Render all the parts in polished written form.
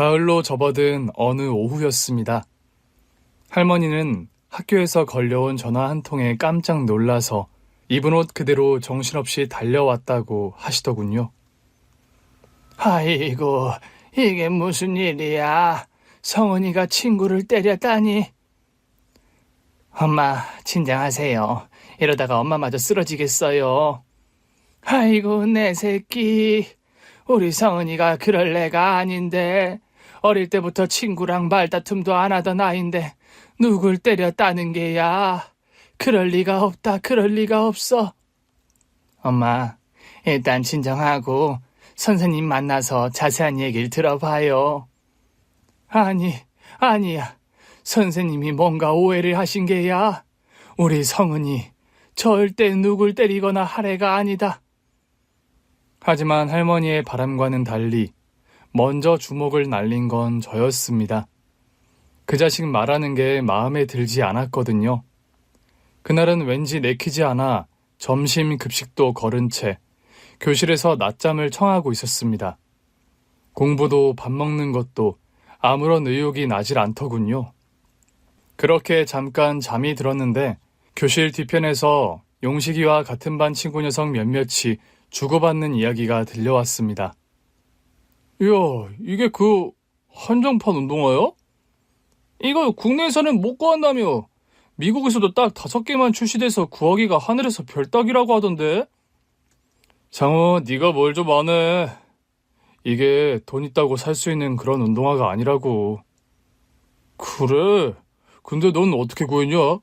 가을로 접어든 어느 오후였습니다. 할머니는 학교에서 걸려온 전화 한 통에 깜짝 놀라서 입은 옷 그대로 정신없이 달려왔다고 하시더군요. 아이고, 이게 무슨 일이야? 성은이가 친구를 때렸다니. 엄마, 진정하세요. 이러다가 엄마마저 쓰러지겠어요. 아이고, 내 새끼. 우리 성은이가 그럴 애가 아닌데. 어릴 때부터 친구랑 말다툼도 안 하던 아인데 누굴 때렸다는 게야. 그럴 리가 없다, 그럴 리가 없어. 엄마, 일단 진정하고 선생님 만나서 자세한 얘기를 들어봐요. 아니야. 선생님이 뭔가 오해를 하신 게야. 우리 성은이 절대 누굴 때리거나 할 애가 아니다. 하지만 할머니의 바람과는 달리 먼저 주먹을 날린 건 저였습니다. 그 자식 말하는 게 마음에 들지 않았거든요. 그날은 왠지 내키지 않아 점심 급식도 거른 채 교실에서 낮잠을 청하고 있었습니다. 공부도 밥 먹는 것도 아무런 의욕이 나질 않더군요. 그렇게 잠깐 잠이 들었는데 교실 뒤편에서 용식이와 같은 반 친구 녀석 몇몇이 주고받는 이야기가 들려왔습니다. 이야, 이게 그 한정판 운동화야? 이거 국내에서는 못 구한다며. 미국에서도 딱 5개만 출시돼서 구하기가 하늘에서 별 따기라고 하던데. 장호, 네가 뭘 좀 아네. 이게 돈 있다고 살 수 있는 그런 운동화가 아니라고. 그래? 근데 넌 어떻게 구했냐?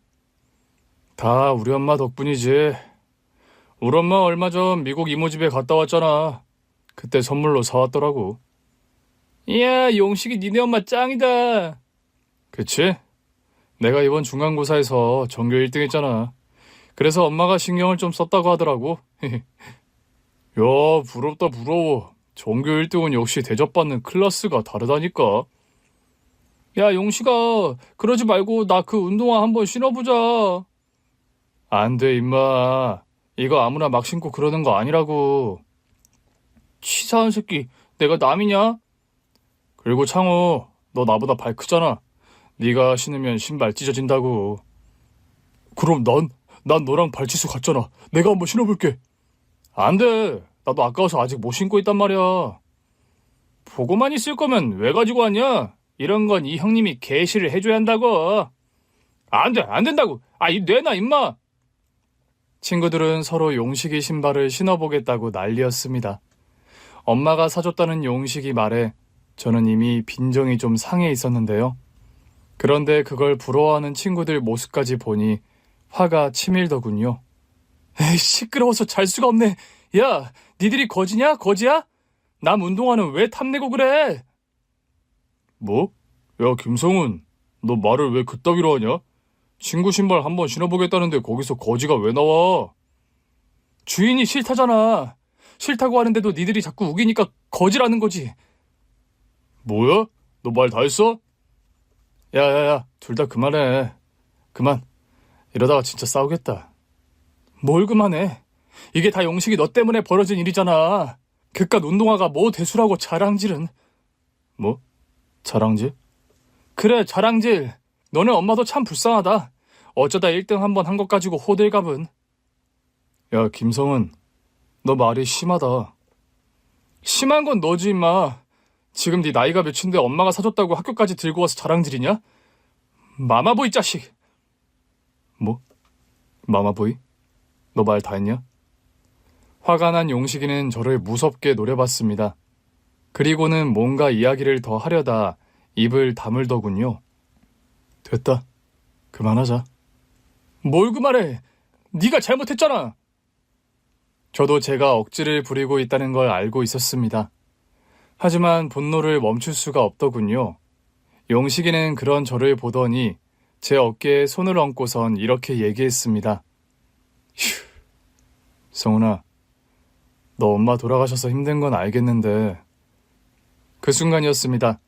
다 우리 엄마 덕분이지. 우리 엄마 얼마 전 미국 이모 집에 갔다 왔잖아. 그때 선물로 사왔더라고. 이야, 용식이 니네 엄마 짱이다. 그치? 내가 이번 중간고사에서 전교 1등 했잖아. 그래서 엄마가 신경을 좀 썼다고 하더라고. 야, 부럽다, 부러워. 전교 1등은 역시 대접받는 클래스가 다르다니까. 야, 용식아, 그러지 말고 나 그 운동화 한번 신어보자. 안 돼, 임마. 이거 아무나 막 신고 그러는 거 아니라고. 치사한 새끼, 내가 남이냐? 그리고 창호, 너 나보다 발 크잖아. 네가 신으면 신발 찢어진다고. 그럼 난 너랑 발치수 같잖아. 내가 한번 신어볼게. 안 돼. 나도 아까워서 아직 못 신고 있단 말이야. 보고만 있을 거면 왜 가지고 왔냐? 이런 건 이 형님이 개시를 해줘야 한다고. 안 돼, 안 된다고. 이 내놔, 임마. 친구들은 서로 용식이 신발을 신어보겠다고 난리였습니다. 엄마가 사줬다는 용식이 말에 저는 이미 빈정이 좀 상해 있었는데요. 그런데 그걸 부러워하는 친구들 모습까지 보니 화가 치밀더군요. 에이, 시끄러워서 잘 수가 없네. 야, 니들이 거지냐? 거지야? 남 운동화는 왜 탐내고 그래? 뭐? 야, 김성훈, 너 말을 왜 그따위로 하냐? 친구 신발 한번 신어보겠다는데 거기서 거지가 왜 나와? 주인이 싫다잖아. 싫다고 하는데도 니들이 자꾸 우기니까 거지라는 거지. 뭐야? 너 말 다 했어? 야야야, 둘 다 그만해. 그만. 이러다가 진짜 싸우겠다. 뭘 그만해. 이게 다 용식이 너 때문에 벌어진 일이잖아. 그깟 운동화가 뭐 대수라고 자랑질은. 뭐? 자랑질? 그래, 자랑질. 너네 엄마도 참 불쌍하다. 어쩌다 1등 한번 한 것 가지고 호들갑은. 야, 김성은, 너 말이 심하다. 심한 건 너지, 임마. 지금 네 나이가 몇인데 엄마가 사줬다고 학교까지 들고 와서 자랑질이냐? 마마보이 자식. 뭐? 마마보이? 너 말 다 했냐? 화가 난 용식이는 저를 무섭게 노려봤습니다. 그리고는 뭔가 이야기를 더 하려다 입을 다물더군요. 됐다. 그만하자. 뭘 그만해. 네가 잘못했잖아. 저도 제가 억지를 부리고 있다는 걸 알고 있었습니다. 하지만 분노를 멈출 수가 없더군요. 용식이는 그런 저를 보더니 제 어깨에 손을 얹고선 이렇게 얘기했습니다. 휴, 성훈아, 너 엄마 돌아가셔서 힘든 건 알겠는데. 그 순간이었습니다.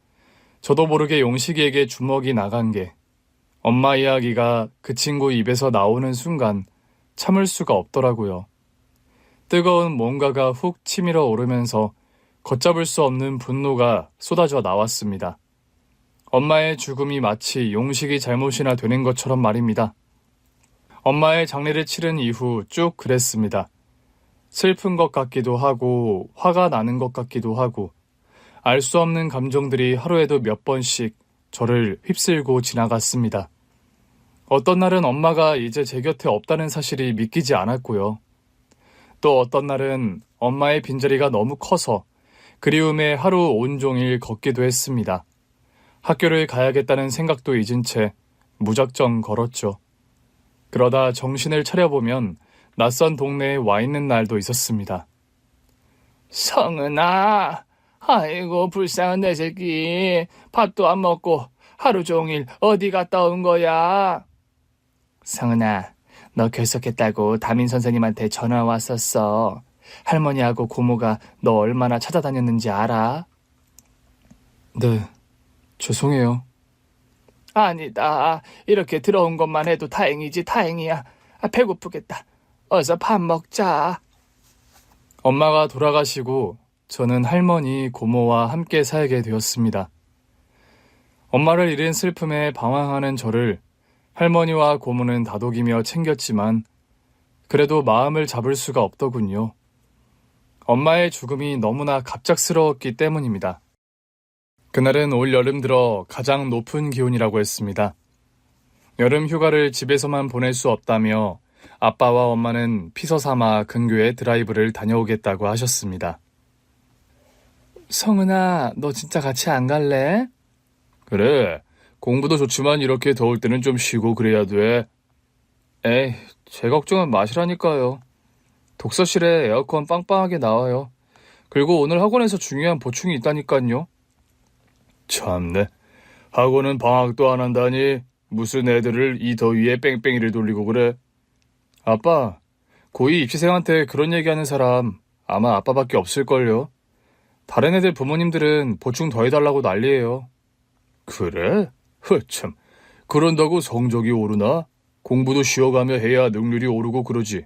저도 모르게 용식이에게 주먹이 나간 게 엄마 이야기가 그 친구 입에서 나오는 순간 참을 수가 없더라고요. 뜨거운 뭔가가 훅 치밀어 오르면서 걷잡을 수 없는 분노가 쏟아져 나왔습니다. 엄마의 죽음이 마치 용식이 잘못이나 되는 것처럼 말입니다. 엄마의 장례를 치른 이후 쭉 그랬습니다. 슬픈 것 같기도 하고 화가 나는 것 같기도 하고 알 수 없는 감정들이 하루에도 몇 번씩 저를 휩쓸고 지나갔습니다. 어떤 날은 엄마가 이제 제 곁에 없다는 사실이 믿기지 않았고요. 또 어떤 날은 엄마의 빈자리가 너무 커서 그리움에 하루 온종일 걷기도 했습니다. 학교를 가야겠다는 생각도 잊은 채 무작정 걸었죠. 그러다 정신을 차려보면 낯선 동네에 와 있는 날도 있었습니다. 성은아, 아이고 불쌍한 내 새끼. 밥도 안 먹고 하루 종일 어디 갔다 온 거야? 성은아, 너 결석했다고 담임 선생님한테 전화 왔었어. 할머니하고 고모가 너 얼마나 찾아다녔는지 알아? 네, 죄송해요. 아니다. 이렇게 들어온 것만 해도 다행이지 다행이야. 배고프겠다. 어서 밥 먹자. 엄마가 돌아가시고 저는 할머니, 고모와 함께 살게 되었습니다. 엄마를 잃은 슬픔에 방황하는 저를 할머니와 고모는 다독이며 챙겼지만 그래도 마음을 잡을 수가 없더군요. 엄마의 죽음이 너무나 갑작스러웠기 때문입니다. 그날은 올 여름 들어 가장 높은 기온이라고 했습니다. 여름 휴가를 집에서만 보낼 수 없다며 아빠와 엄마는 피서 삼아 근교에 드라이브를 다녀오겠다고 하셨습니다. 성은아, 너 진짜 같이 안 갈래? 그래, 공부도 좋지만 이렇게 더울 때는 좀 쉬고 그래야 돼. 에이, 제 걱정은 마시라니까요. 독서실에 에어컨 빵빵하게 나와요. 그리고 오늘 학원에서 중요한 보충이 있다니까요. 참네, 학원은 방학도 안 한다니 무슨 애들을 이 더위에 뺑뺑이를 돌리고 그래. 아빠, 고2 입시생한테 그런 얘기하는 사람 아마 아빠밖에 없을걸요. 다른 애들 부모님들은 보충 더 해달라고 난리예요. 그래? 허참, 그런다고 성적이 오르나? 공부도 쉬어가며 해야 능률이 오르고 그러지.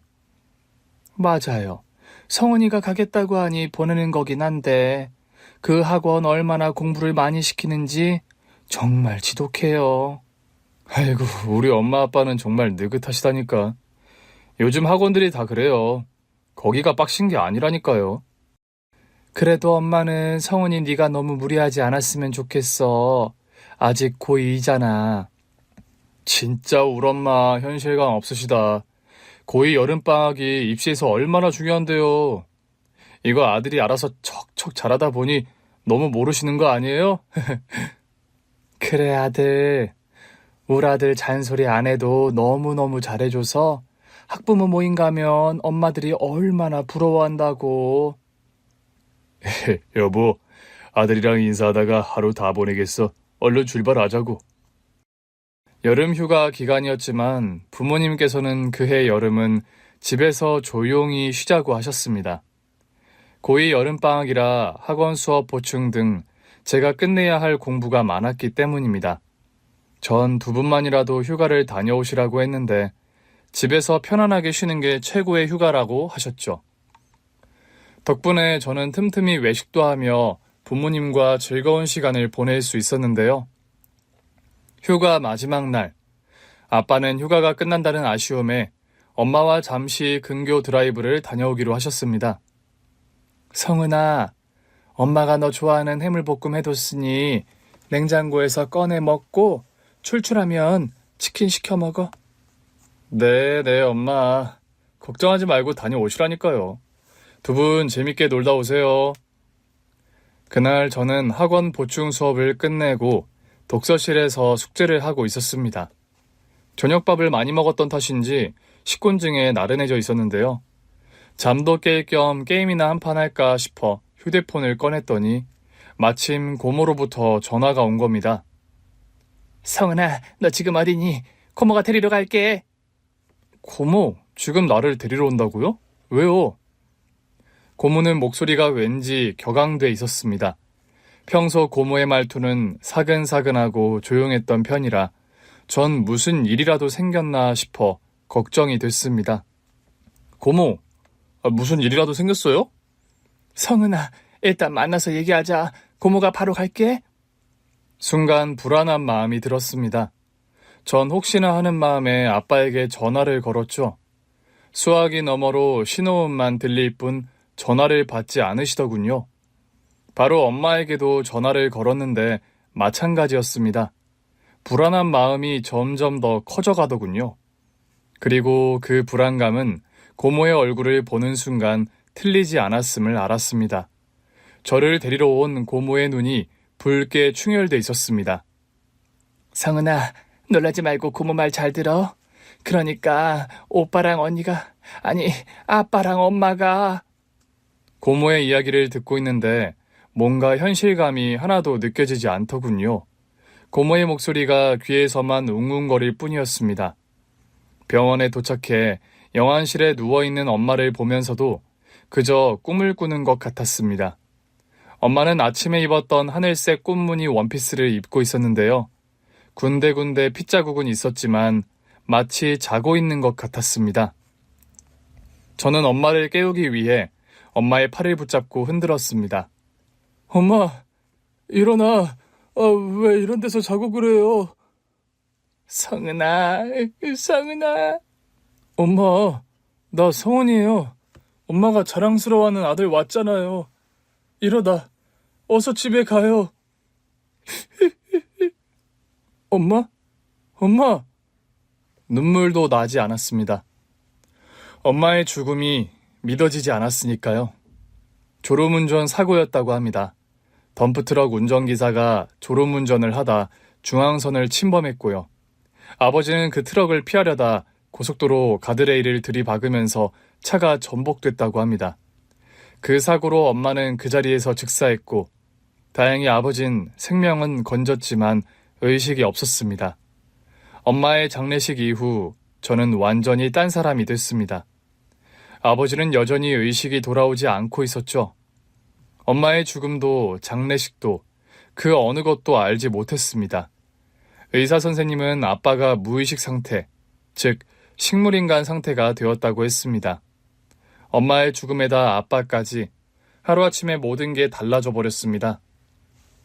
맞아요. 성은이가 가겠다고 하니 보내는 거긴 한데 그 학원 얼마나 공부를 많이 시키는지 정말 지독해요. 아이고, 우리 엄마 아빠는 정말 느긋하시다니까. 요즘 학원들이 다 그래요. 거기가 빡신 게 아니라니까요. 그래도 엄마는 성은이 네가 너무 무리하지 않았으면 좋겠어. 아직 고2잖아. 진짜 우리 엄마 현실감 없으시다. 고2 여름방학이 입시에서 얼마나 중요한데요. 이거 아들이 알아서 척척 잘하다 보니 너무 모르시는 거 아니에요? 그래 아들. 우리 아들 잔소리 안 해도 너무너무 잘해줘서 학부모 모임 가면 엄마들이 얼마나 부러워한다고. 여보, 아들이랑 인사하다가 하루 다 보내겠어. 얼른 출발하자고. 여름 휴가 기간이었지만 부모님께서는 그해 여름은 집에서 조용히 쉬자고 하셨습니다. 고2 여름방학이라 학원 수업 보충 등 제가 끝내야 할 공부가 많았기 때문입니다. 전 두 분만이라도 휴가를 다녀오시라고 했는데 집에서 편안하게 쉬는 게 최고의 휴가라고 하셨죠. 덕분에 저는 틈틈이 외식도 하며 부모님과 즐거운 시간을 보낼 수 있었는데요. 휴가 마지막 날, 아빠는 휴가가 끝난다는 아쉬움에 엄마와 잠시 근교 드라이브를 다녀오기로 하셨습니다. 성은아, 엄마가 너 좋아하는 해물볶음 해뒀으니 냉장고에서 꺼내 먹고 출출하면 치킨 시켜 먹어. 네, 엄마. 걱정하지 말고 다녀오시라니까요. 두 분 재밌게 놀다 오세요. 그날 저는 학원 보충 수업을 끝내고 독서실에서 숙제를 하고 있었습니다. 저녁밥을 많이 먹었던 탓인지 식곤증에 나른해져 있었는데요. 잠도 깰 겸 게임이나 한판 할까 싶어 휴대폰을 꺼냈더니 마침 고모로부터 전화가 온 겁니다. 성은아, 너 지금 어디니? 고모가 데리러 갈게. 고모, 지금 나를 데리러 온다고요? 왜요? 고모는 목소리가 왠지 격앙돼 있었습니다. 평소 고모의 말투는 사근사근하고 조용했던 편이라 전 무슨 일이라도 생겼나 싶어 걱정이 됐습니다. 고모, 무슨 일이라도 생겼어요? 성은아, 일단 만나서 얘기하자. 고모가 바로 갈게. 순간 불안한 마음이 들었습니다. 전 혹시나 하는 마음에 아빠에게 전화를 걸었죠. 수화기 너머로 신호음만 들릴 뿐 전화를 받지 않으시더군요. 바로 엄마에게도 전화를 걸었는데 마찬가지였습니다. 불안한 마음이 점점 더 커져가더군요. 그리고 그 불안감은 고모의 얼굴을 보는 순간 틀리지 않았음을 알았습니다. 저를 데리러 온 고모의 눈이 붉게 충혈돼 있었습니다. 성은아, 놀라지 말고 고모 말 잘 들어. 그러니까 오빠랑 언니가, 아니 아빠랑 엄마가. 고모의 이야기를 듣고 있는데 뭔가 현실감이 하나도 느껴지지 않더군요. 고모의 목소리가 귀에서만 웅웅거릴 뿐이었습니다. 병원에 도착해 영안실에 누워있는 엄마를 보면서도 그저 꿈을 꾸는 것 같았습니다. 엄마는 아침에 입었던 하늘색 꽃무늬 원피스를 입고 있었는데요. 군데군데 핏자국은 있었지만 마치 자고 있는 것 같았습니다. 저는 엄마를 깨우기 위해 엄마의 팔을 붙잡고 흔들었습니다. 엄마, 일어나. 왜 이런 데서 자고 그래요? 성은아, 성은아. 엄마, 나 성훈이에요. 엄마가 자랑스러워하는 아들 왔잖아요. 이러다 어서 집에 가요. 엄마? 엄마? 눈물도 나지 않았습니다. 엄마의 죽음이 믿어지지 않았으니까요. 졸음운전 사고였다고 합니다. 덤프트럭 운전기사가 졸음운전을 하다 중앙선을 침범했고요. 아버지는 그 트럭을 피하려다 고속도로 가드레일을 들이박으면서 차가 전복됐다고 합니다. 그 사고로 엄마는 그 자리에서 즉사했고 다행히 아버진 생명은 건졌지만 의식이 없었습니다. 엄마의 장례식 이후 저는 완전히 딴 사람이 됐습니다. 아버지는 여전히 의식이 돌아오지 않고 있었죠. 엄마의 죽음도 장례식도 그 어느 것도 알지 못했습니다. 의사 선생님은 아빠가 무의식 상태, 즉 식물인간 상태가 되었다고 했습니다. 엄마의 죽음에다 아빠까지 하루아침에 모든 게 달라져 버렸습니다.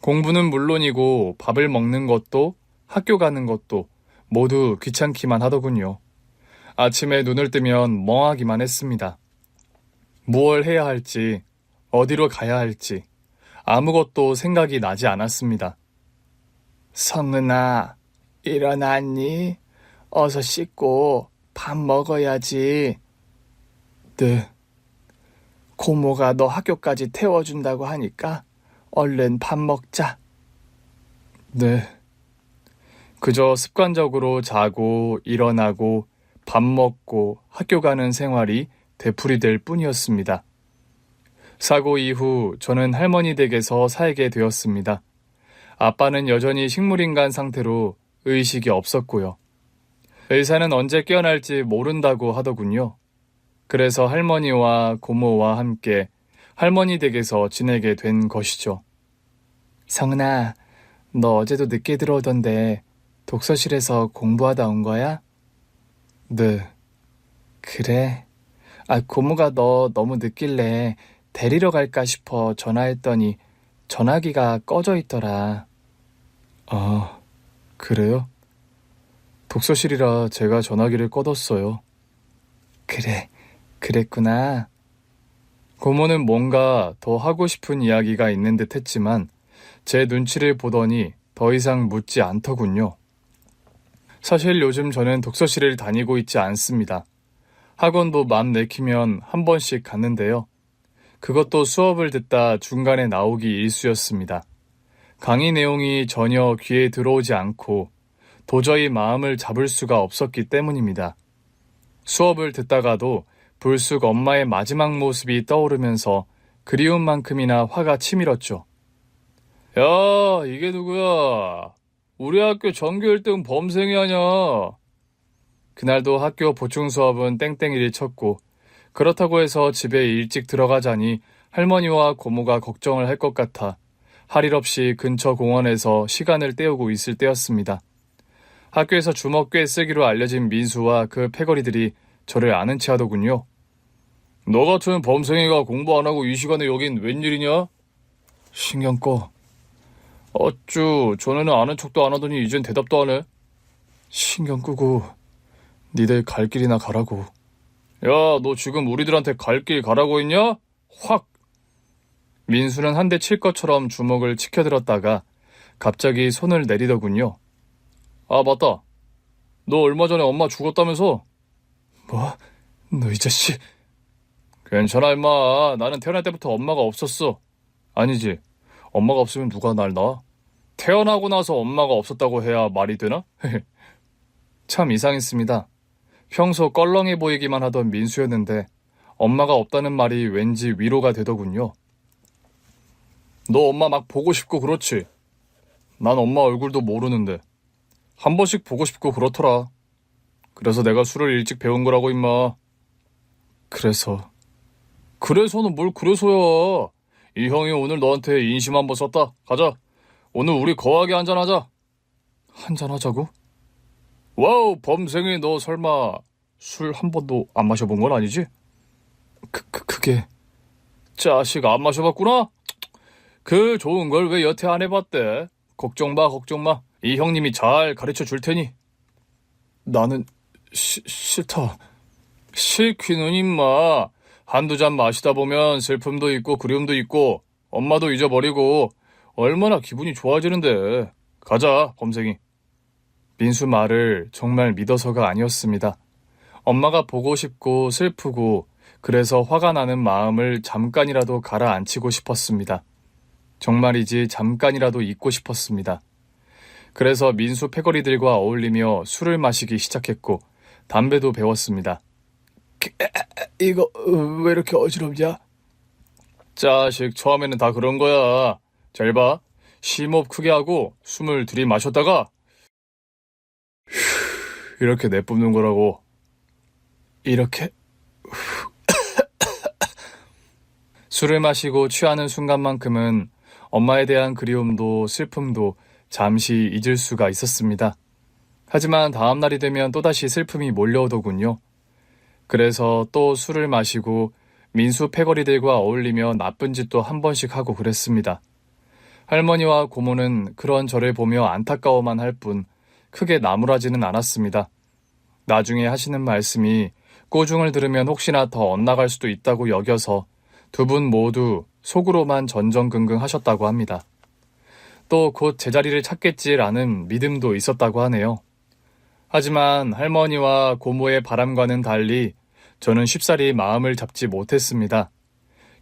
공부는 물론이고 밥을 먹는 것도 학교 가는 것도 모두 귀찮기만 하더군요. 아침에 눈을 뜨면 멍하기만 했습니다. 무얼 해야 할지, 어디로 가야 할지 아무것도 생각이 나지 않았습니다. 성은아, 일어났니? 어서 씻고 밥 먹어야지. 네. 고모가 너 학교까지 태워준다고 하니까 얼른 밥 먹자. 네. 그저 습관적으로 자고 일어나고 밥 먹고 학교 가는 생활이 되풀이될 뿐이었습니다. 사고 이후 저는 할머니 댁에서 살게 되었습니다. 아빠는 여전히 식물인간 상태로 의식이 없었고요. 의사는 언제 깨어날지 모른다고 하더군요. 그래서 할머니와 고모와 함께 할머니 댁에서 지내게 된 것이죠. 성은아, 너 어제도 늦게 들어오던데 독서실에서 공부하다 온 거야? 네. 그래. 고모가 너 너무 늦길래 데리러 갈까 싶어 전화했더니 전화기가 꺼져 있더라. 아, 그래요? 독서실이라 제가 전화기를 꺼뒀어요. 그래, 그랬구나. 고모는 뭔가 더 하고 싶은 이야기가 있는 듯 했지만 제 눈치를 보더니 더 이상 묻지 않더군요. 사실 요즘 저는 독서실을 다니고 있지 않습니다. 학원도 맘 내키면 한 번씩 갔는데요. 그것도 수업을 듣다 중간에 나오기 일쑤였습니다. 강의 내용이 전혀 귀에 들어오지 않고 도저히 마음을 잡을 수가 없었기 때문입니다. 수업을 듣다가도 불쑥 엄마의 마지막 모습이 떠오르면서 그리운 만큼이나 화가 치밀었죠. 야, 이게 누구야? 우리 학교 전교 1등 범생이 아냐? 그날도 학교 보충 수업은 땡땡이를 쳤고 그렇다고 해서 집에 일찍 들어가자니 할머니와 고모가 걱정을 할 것 같아 할 일 없이 근처 공원에서 시간을 때우고 있을 때였습니다. 학교에서 주먹 꽤 쓰기로 알려진 민수와 그 패거리들이 저를 아는 체 하더군요. 너 같은 범생이가 공부 안 하고 이 시간에 여긴 웬일이냐? 신경 꺼. 어쭈, 전에는 아는 척도 안 하더니 이젠 대답도 안 해. 신경 끄고 니들 갈 길이나 가라고. 야, 너 지금 우리들한테 갈 길 가라고 했냐? 확! 민수는 한 대 칠 것처럼 주먹을 치켜들었다가 갑자기 손을 내리더군요. 아, 맞다. 너 얼마 전에 엄마 죽었다면서? 뭐? 너 이 자식. 괜찮아, 임마. 나는 태어날 때부터 엄마가 없었어. 아니지. 엄마가 없으면 누가 날 낳아? 태어나고 나서 엄마가 없었다고 해야 말이 되나? 참 이상했습니다. 평소 껄렁해 보이기만 하던 민수였는데 엄마가 없다는 말이 왠지 위로가 되더군요. 너 엄마 막 보고 싶고 그렇지? 난 엄마 얼굴도 모르는데 한 번씩 보고 싶고 그렇더라. 그래서 내가 술을 일찍 배운 거라고 임마. 그래서는 뭘 그래서야. 이 형이 오늘 너한테 인심 한번 썼다. 가자. 오늘 우리 거하게 한잔하자. 한잔하자고? 와우, 범생이 너 설마 술 한 번도 안 마셔본 건 아니지? 그게... 자식 안 마셔봤구나? 그 좋은 걸 왜 여태 안 해봤대? 걱정 마. 이 형님이 잘 가르쳐 줄 테니. 나는 싫다. 싫기는 임마. 한두 잔 마시다 보면 슬픔도 있고 그리움도 있고 엄마도 잊어버리고 얼마나 기분이 좋아지는데. 가자, 범생이. 민수 말을 정말 믿어서가 아니었습니다. 엄마가 보고 싶고 슬프고 그래서 화가 나는 마음을 잠깐이라도 가라앉히고 싶었습니다. 정말이지 잠깐이라도 잊고 싶었습니다. 그래서 민수 패거리들과 어울리며 술을 마시기 시작했고 담배도 배웠습니다. 이거 왜 이렇게 어지럽냐? 자식, 처음에는 다 그런 거야. 잘 봐. 심호흡 크게 하고 숨을 들이마셨다가 이렇게 내뿜는 거라고. 이렇게? 술을 마시고 취하는 순간만큼은 엄마에 대한 그리움도 슬픔도 잠시 잊을 수가 있었습니다. 하지만 다음 날이 되면 또다시 슬픔이 몰려오더군요. 그래서 또 술을 마시고 민수 패거리들과 어울리며 나쁜 짓도 한 번씩 하고 그랬습니다. 할머니와 고모는 그런 저를 보며 안타까워만 할 뿐 크게 나무라지는 않았습니다. 나중에 하시는 말씀이 꼬중을 들으면 혹시나 더 엇나갈 수도 있다고 여겨서 두 분 모두 속으로만 전전긍긍 하셨다고 합니다. 또 곧 제자리를 찾겠지라는 믿음도 있었다고 하네요. 하지만 할머니와 고모의 바람과는 달리 저는 쉽사리 마음을 잡지 못했습니다.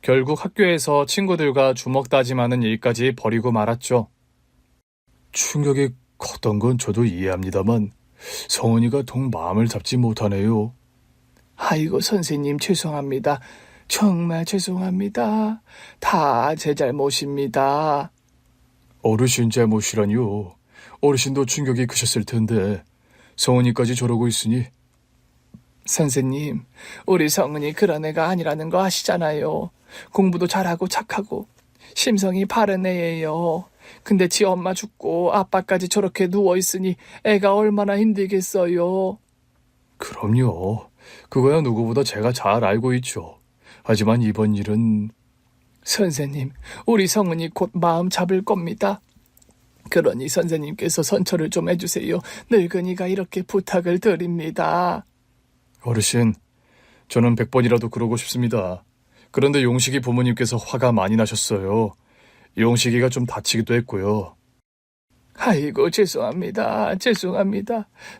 결국 학교에서 친구들과 주먹 다짐하는 일까지 벌이고 말았죠. 충격이 컸던 건 저도 이해합니다만 성은이가 통 마음을 잡지 못하네요. 아이고 선생님 죄송합니다. 정말 죄송합니다. 다 제 잘못입니다. 어르신 잘못이라니요. 어르신도 충격이 크셨을 텐데 성은이까지 저러고 있으니. 선생님, 우리 성은이 그런 애가 아니라는 거 아시잖아요. 공부도 잘하고 착하고 심성이 바른 애예요. 근데 지 엄마 죽고 아빠까지 저렇게 누워있으니 애가 얼마나 힘들겠어요. 그럼요. 그거야 누구보다 제가 잘 알고 있죠. 하지만 이번 일은... 선생님, 우리 성은이 곧 마음 잡을 겁니다. 그러니 선생님께서 선처를 좀 해주세요. 늙은이가 이렇게 부탁을 드립니다. 어르신, 저는 100번이라도 그러고 싶습니다. 그런데 용식이 부모님께서 화가 많이 나셨어요. 용식이가 좀 다치기도 했고요. 아이고 죄송합니다.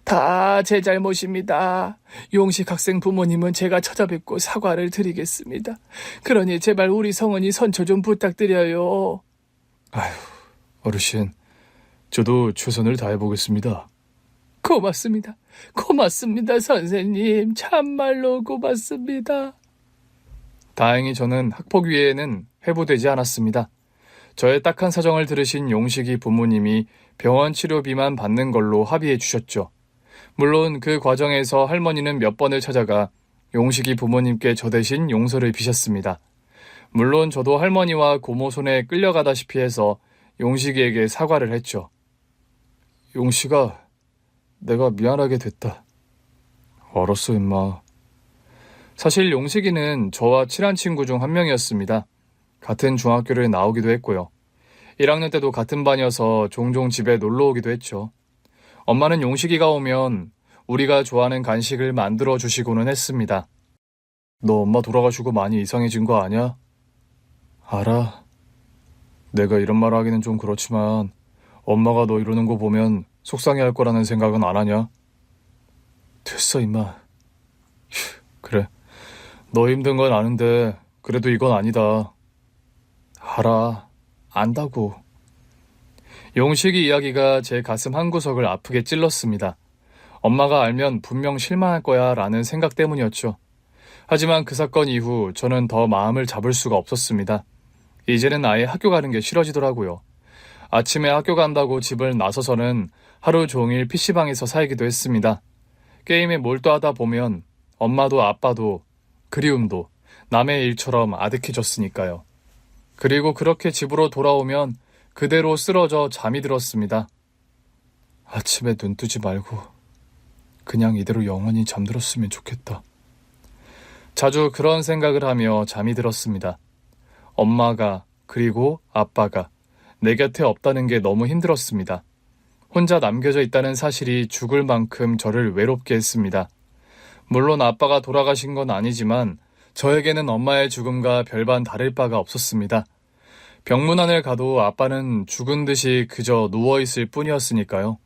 다 제 잘못입니다. 용식 학생 부모님은 제가 찾아뵙고 사과를 드리겠습니다. 그러니 제발 우리 성은이 선처 좀 부탁드려요. 아휴, 어르신, 저도 최선을 다해보겠습니다. 고맙습니다. 선생님. 참말로 고맙습니다. 다행히 저는 학폭위에는 회부되지 않았습니다. 저의 딱한 사정을 들으신 용식이 부모님이 병원 치료비만 받는 걸로 합의해 주셨죠. 물론 그 과정에서 할머니는 몇 번을 찾아가 용식이 부모님께 저 대신 용서를 비셨습니다. 물론 저도 할머니와 고모 손에 끌려가다시피 해서 용식이에게 사과를 했죠. 용식아, 내가 미안하게 됐다. 알았어, 임마. 사실 용식이는 저와 친한 친구 중 한 명이었습니다. 같은 중학교를 나오기도 했고요. 1학년 때도 같은 반이어서 종종 집에 놀러 오기도 했죠. 엄마는 용식이가 오면 우리가 좋아하는 간식을 만들어 주시고는 했습니다. 너 엄마 돌아가시고 많이 이상해진 거 아냐? 알아. 내가 이런 말 하기는 좀 그렇지만 엄마가 너 이러는 거 보면 속상해할 거라는 생각은 안 하냐? 됐어 임마. 휴, 그래. 너 힘든 건 아는데 그래도 이건 아니다. 알아. 안다고. 용식이 이야기가 제 가슴 한구석을 아프게 찔렀습니다. 엄마가 알면 분명 실망할 거야 라는 생각 때문이었죠. 하지만 그 사건 이후 저는 더 마음을 잡을 수가 없었습니다. 이제는 아예 학교 가는 게 싫어지더라고요. 아침에 학교 간다고 집을 나서서는 하루 종일 PC방에서 살기도 했습니다. 게임에 몰두하다 보면 엄마도 아빠도 그리움도 남의 일처럼 아득해졌으니까요. 그리고 그렇게 집으로 돌아오면 그대로 쓰러져 잠이 들었습니다. 아침에 눈 뜨지 말고 그냥 이대로 영원히 잠들었으면 좋겠다. 자주 그런 생각을 하며 잠이 들었습니다. 엄마가 그리고 아빠가 내 곁에 없다는 게 너무 힘들었습니다. 혼자 남겨져 있다는 사실이 죽을 만큼 저를 외롭게 했습니다. 물론 아빠가 돌아가신 건 아니지만 저에게는 엄마의 죽음과 별반 다를 바가 없었습니다. 병문안을 가도 아빠는 죽은 듯이 그저 누워있을 뿐이었으니까요.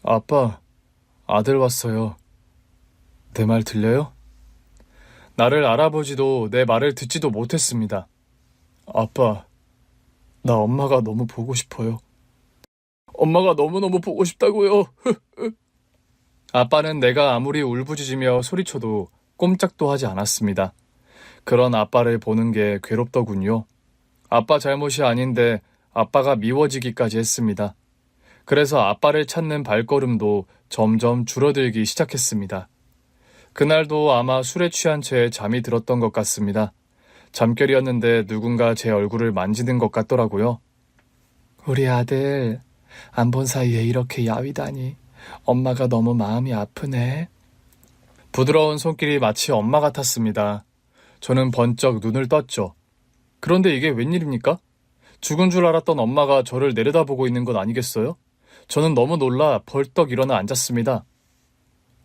아빠, 아들 왔어요. 내 말 들려요? 나를 알아보지도 내 말을 듣지도 못했습니다. 아빠, 나 엄마가 너무 보고 싶어요. 엄마가 너무너무 보고 싶다고요. 아빠는 내가 아무리 울부짖으며 소리쳐도 꼼짝도 하지 않았습니다. 그런 아빠를 보는 게 괴롭더군요. 아빠 잘못이 아닌데 아빠가 미워지기까지 했습니다. 그래서 아빠를 찾는 발걸음도 점점 줄어들기 시작했습니다. 그날도 아마 술에 취한 채 잠이 들었던 것 같습니다. 잠결이었는데 누군가 제 얼굴을 만지는 것 같더라고요. 우리 아들 안 본 사이에 이렇게 야위다니. 엄마가 너무 마음이 아프네. 부드러운 손길이 마치 엄마 같았습니다. 저는 번쩍 눈을 떴죠. 그런데 이게 웬일입니까? 죽은 줄 알았던 엄마가 저를 내려다보고 있는 건 아니겠어요? 저는 너무 놀라 벌떡 일어나 앉았습니다.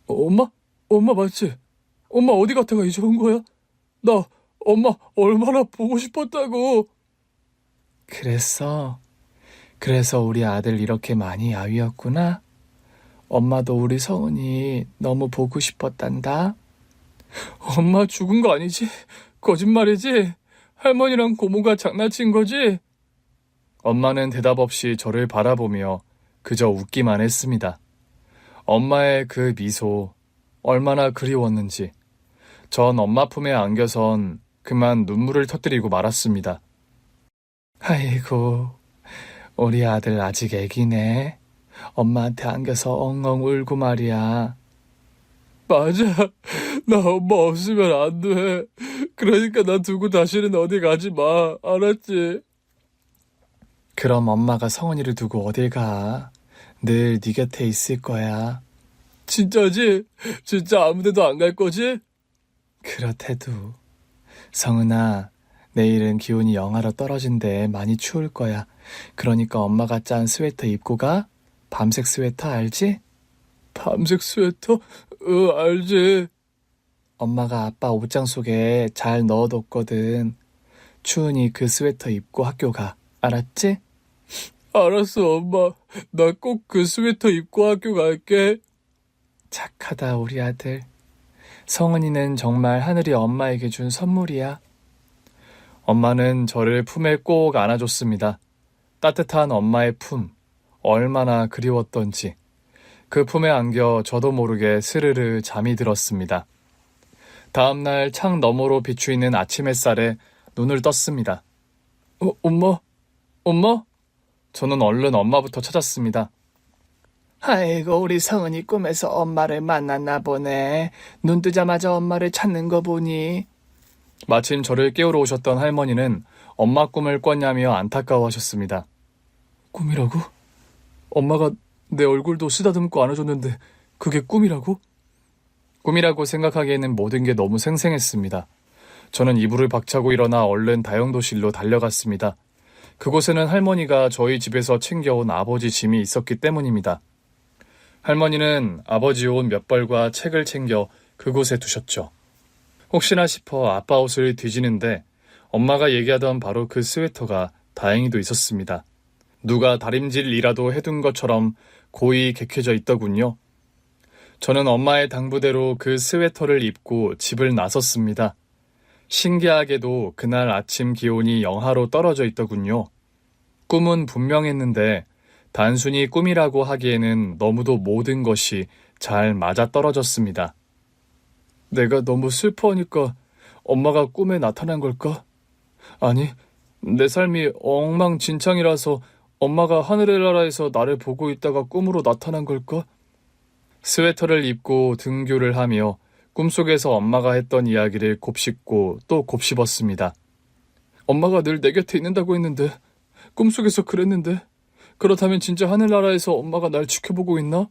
엄마? 엄마 맞지? 엄마 어디 갔다가 이제 온 거야? 나 엄마 얼마나 보고 싶었다고. 그랬어. 그래서 우리 아들 이렇게 많이 야위었구나. 엄마도 우리 성은이 너무 보고 싶었단다. 엄마 죽은 거 아니지? 거짓말이지? 할머니랑 고모가 장난친 거지? 엄마는 대답 없이 저를 바라보며 그저 웃기만 했습니다. 엄마의 그 미소, 얼마나 그리웠는지. 전 엄마 품에 안겨선 그만 눈물을 터뜨리고 말았습니다. 아이고, 우리 아들 아직 애기네. 엄마한테 안겨서 엉엉 울고 말이야. 맞아. 나 엄마 없으면 안 돼. 그러니까 나 두고 다시는 어디 가지 마. 알았지? 그럼 엄마가 성은이를 두고 어딜 가? 늘 네 곁에 있을 거야. 진짜지? 진짜 아무데도 안 갈 거지? 그렇대도. 성은아, 내일은 기온이 영하로 떨어진대. 많이 추울 거야. 그러니까 엄마가 짠 스웨터 입고 가. 밤색 스웨터 알지? 밤색 스웨터? 알지. 엄마가 아빠 옷장 속에 잘 넣어뒀거든. 추우니 그 스웨터 입고 학교 가. 알았지? 알았어, 엄마. 나 꼭 그 스웨터 입고 학교 갈게. 착하다, 우리 아들. 성은이는 정말 하늘이 엄마에게 준 선물이야. 엄마는 저를 품에 꼭 안아줬습니다. 따뜻한 엄마의 품, 얼마나 그리웠던지. 그 품에 안겨 저도 모르게 스르르 잠이 들었습니다. 다음날 창 너머로 비추이는 아침 햇살에 눈을 떴습니다. 엄마? 엄마? 저는 얼른 엄마부터 찾았습니다. 아이고, 우리 성은이 꿈에서 엄마를 만났나 보네. 눈 뜨자마자 엄마를 찾는 거 보니. 마침 저를 깨우러 오셨던 할머니는 엄마 꿈을 꿨냐며 안타까워하셨습니다. 꿈이라고? 엄마가 내 얼굴도 쓰다듬고 안아줬는데 그게 꿈이라고? 꿈이라고 생각하기에는 모든 게 너무 생생했습니다. 저는 이불을 박차고 일어나 얼른 다용도실로 달려갔습니다. 그곳에는 할머니가 저희 집에서 챙겨온 아버지 짐이 있었기 때문입니다. 할머니는 아버지 옷 몇 벌과 책을 챙겨 그곳에 두셨죠. 혹시나 싶어 아빠 옷을 뒤지는데 엄마가 얘기하던 바로 그 스웨터가 다행히도 있었습니다. 누가 다림질이라도 해둔 것처럼 고이 개켜져 있더군요. 저는 엄마의 당부대로 그 스웨터를 입고 집을 나섰습니다. 신기하게도 그날 아침 기온이 영하로 떨어져 있더군요. 꿈은 분명했는데 단순히 꿈이라고 하기에는 너무도 모든 것이 잘 맞아떨어졌습니다. 내가 너무 슬퍼하니까 엄마가 꿈에 나타난 걸까? 아니, 내 삶이 엉망진창이라서 엄마가 하늘의 나라에서 나를 보고 있다가 꿈으로 나타난 걸까? 스웨터를 입고 등교를 하며 꿈속에서 엄마가 했던 이야기를 곱씹고 또 곱씹었습니다. 엄마가 늘 내 곁에 있는다고 했는데, 꿈속에서 그랬는데, 그렇다면 진짜 하늘나라에서 엄마가 날 지켜보고 있나?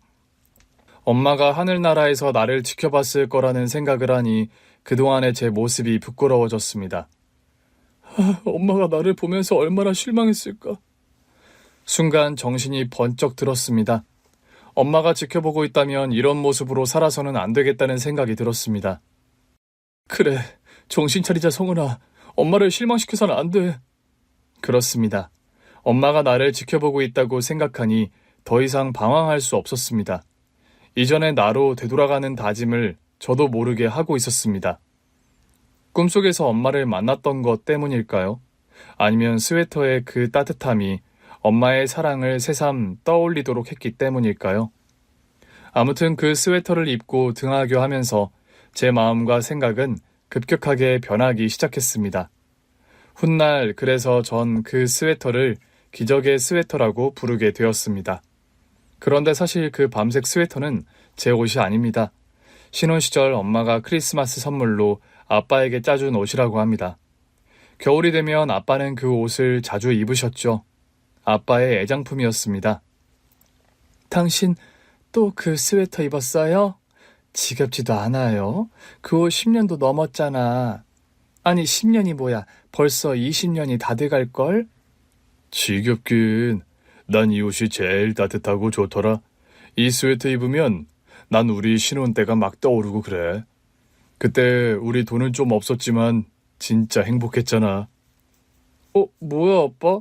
엄마가 하늘나라에서 나를 지켜봤을 거라는 생각을 하니 그동안의 제 모습이 부끄러워졌습니다. 엄마가 나를 보면서 얼마나 실망했을까? 순간 정신이 번쩍 들었습니다. 엄마가 지켜보고 있다면 이런 모습으로 살아서는 안 되겠다는 생각이 들었습니다. 그래, 정신 차리자 성은아. 엄마를 실망시켜서는 안 돼. 그렇습니다. 엄마가 나를 지켜보고 있다고 생각하니 더 이상 방황할 수 없었습니다. 이전에 나로 되돌아가는 다짐을 저도 모르게 하고 있었습니다. 꿈속에서 엄마를 만났던 것 때문일까요? 아니면 스웨터의 그 따뜻함이 엄마의 사랑을 새삼 떠올리도록 했기 때문일까요? 아무튼 그 스웨터를 입고 등하교 하면서 제 마음과 생각은 급격하게 변하기 시작했습니다. 훗날 그래서 전 그 스웨터를 기적의 스웨터라고 부르게 되었습니다. 그런데 사실 그 밤색 스웨터는 제 옷이 아닙니다. 신혼 시절 엄마가 크리스마스 선물로 아빠에게 짜준 옷이라고 합니다. 겨울이 되면 아빠는 그 옷을 자주 입으셨죠. 아빠의 애장품이었습니다. 당신 또 그 스웨터 입었어요? 지겹지도 않아요. 그 옷 10년도 넘었잖아. 아니 10년이 뭐야. 벌써 20년이 다 돼갈걸? 지겹긴. 난 이 옷이 제일 따뜻하고 좋더라. 이 스웨터 입으면 난 우리 신혼 때가 막 떠오르고 그래. 그때 우리 돈은 좀 없었지만 진짜 행복했잖아. 뭐야 아빠?